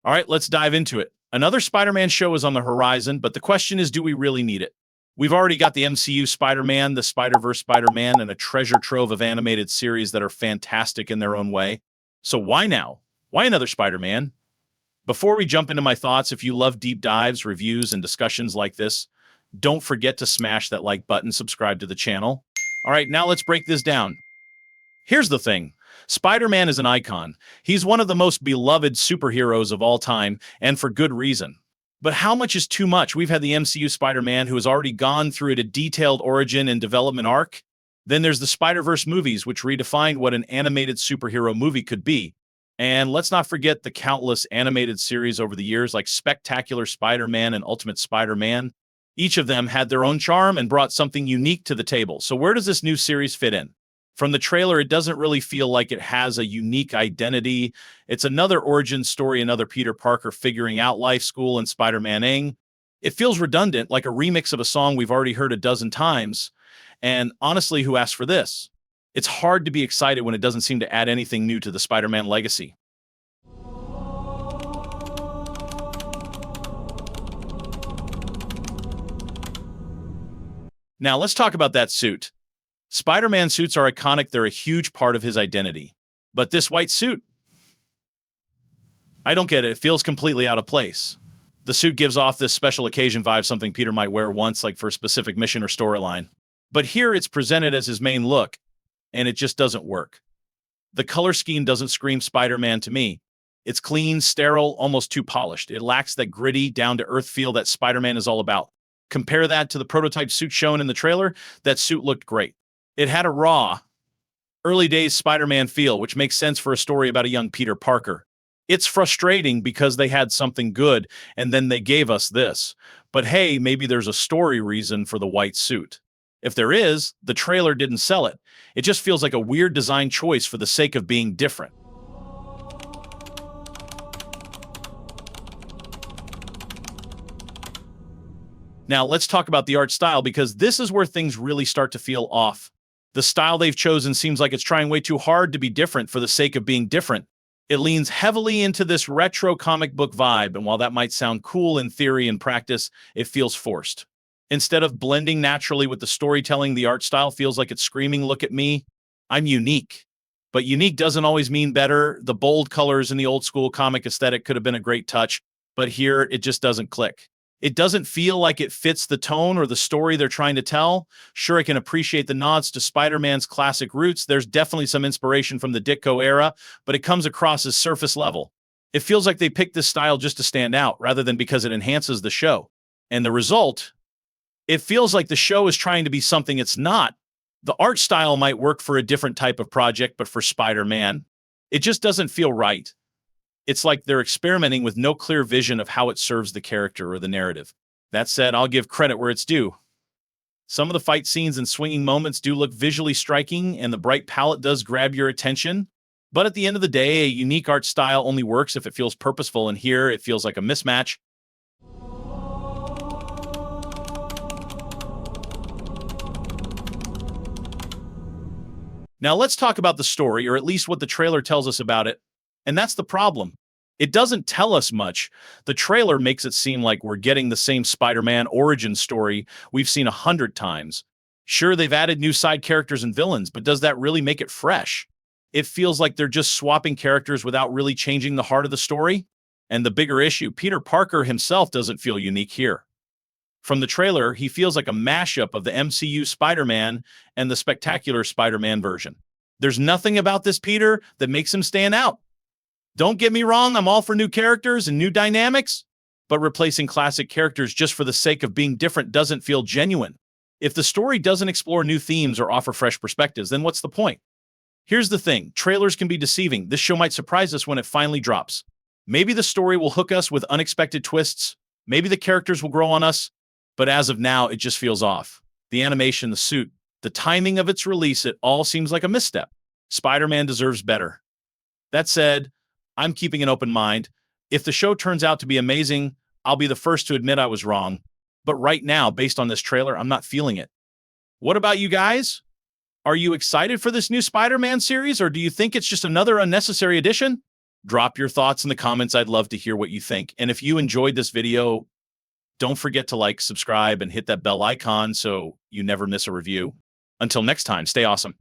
All right, let's dive into it. Another Spider-Man show is on the horizon, but the question is, do we really need it? We've already got the MCU Spider-Man, the Spider-Verse Spider-Man, and a treasure trove of animated series that are fantastic in their own way. So why now? Why another Spider-Man? Before we jump into my thoughts, if you love deep dives, reviews, and discussions like this, don't forget to smash that like button, subscribe to the channel. All right, now let's break this down. Here's the thing. Spider-Man is an icon. He's one of the most beloved superheroes of all time, and for good reason. But how much is too much? We've had the MCU Spider-Man who has already gone through a detailed origin and development arc. Then there's the Spider-Verse movies, which redefined what an animated superhero movie could be. And let's not forget the countless animated series over the years like Spectacular Spider-Man and Ultimate Spider-Man. Each of them had their own charm and brought something unique to the table. So where does this new series fit in? From the trailer, it doesn't really feel like it has a unique identity. It's another origin story, another Peter Parker figuring out life, school, and Spider-Man-ing. It feels redundant, like a remix of a song we've already heard a dozen times. And honestly, who asked for this? It's hard to be excited when it doesn't seem to add anything new to the Spider-Man legacy. Now, let's talk about that suit. Spider-Man suits are iconic. They're a huge part of his identity. But this white suit, I don't get it. It feels completely out of place. The suit gives off this special occasion vibe, something Peter might wear once, like for a specific mission or storyline. But here it's presented as his main look, and it just doesn't work. The color scheme doesn't scream Spider-Man to me. It's clean, sterile, almost too polished. It lacks that gritty, down-to-earth feel that Spider-Man is all about. Compare that to the prototype suit shown in the trailer. That suit looked great. It had a raw, early days Spider-Man feel, which makes sense for a story about a young Peter Parker. It's frustrating because they had something good, and then they gave us this. But hey, maybe there's a story reason for the white suit. If there is, the trailer didn't sell it. It just feels like a weird design choice for the sake of being different. Now, let's talk about the art style, because this is where things really start to feel off. The style they've chosen seems like it's trying way too hard to be different for the sake of being different. It leans heavily into this retro comic book vibe, and while that might sound cool in theory and practice, it feels forced. Instead of blending naturally with the storytelling, the art style feels like it's screaming, "Look at me, I'm unique." But unique doesn't always mean better. The bold colors in the old school comic aesthetic could have been a great touch, but here it just doesn't click. It doesn't feel like it fits the tone or the story they're trying to tell. Sure, I can appreciate the nods to Spider-Man's classic roots. There's definitely some inspiration from the Ditko era, but it comes across as surface level. It feels like they picked this style just to stand out rather than because it enhances the show. And the result, it feels like the show is trying to be something it's not. The art style might work for a different type of project, but for Spider-Man, it just doesn't feel right. It's like they're experimenting with no clear vision of how it serves the character or the narrative. That said, I'll give credit where it's due. Some of the fight scenes and swinging moments do look visually striking, and the bright palette does grab your attention. But at the end of the day, a unique art style only works if it feels purposeful, and here it feels like a mismatch. Now let's talk about the story, or at least what the trailer tells us about it. And that's the problem. It doesn't tell us much. The trailer makes it seem like we're getting the same Spider-Man origin story we've seen 100 times. Sure, they've added new side characters and villains, but does that really make it fresh? It feels like they're just swapping characters without really changing the heart of the story. And the bigger issue, Peter Parker himself doesn't feel unique here. From the trailer, he feels like a mashup of the MCU Spider-Man and the Spectacular Spider-Man version. There's nothing about this Peter that makes him stand out. Don't get me wrong, I'm all for new characters and new dynamics, but replacing classic characters just for the sake of being different doesn't feel genuine. If the story doesn't explore new themes or offer fresh perspectives, then what's the point? Here's the thing, trailers can be deceiving. This show might surprise us when it finally drops. Maybe the story will hook us with unexpected twists, maybe the characters will grow on us, but as of now, it just feels off. The animation, the suit, the timing of its release, it all seems like a misstep. Spider-Man deserves better. That said, I'm keeping an open mind. If the show turns out to be amazing, I'll be the first to admit I was wrong. But right now, based on this trailer, I'm not feeling it. What about you guys? Are you excited for this new Spider-Man series, or do you think it's just another unnecessary addition? Drop your thoughts in the comments. I'd love to hear what you think. And if you enjoyed this video, don't forget to like, subscribe, and hit that bell icon so you never miss a review. Until next time, stay awesome.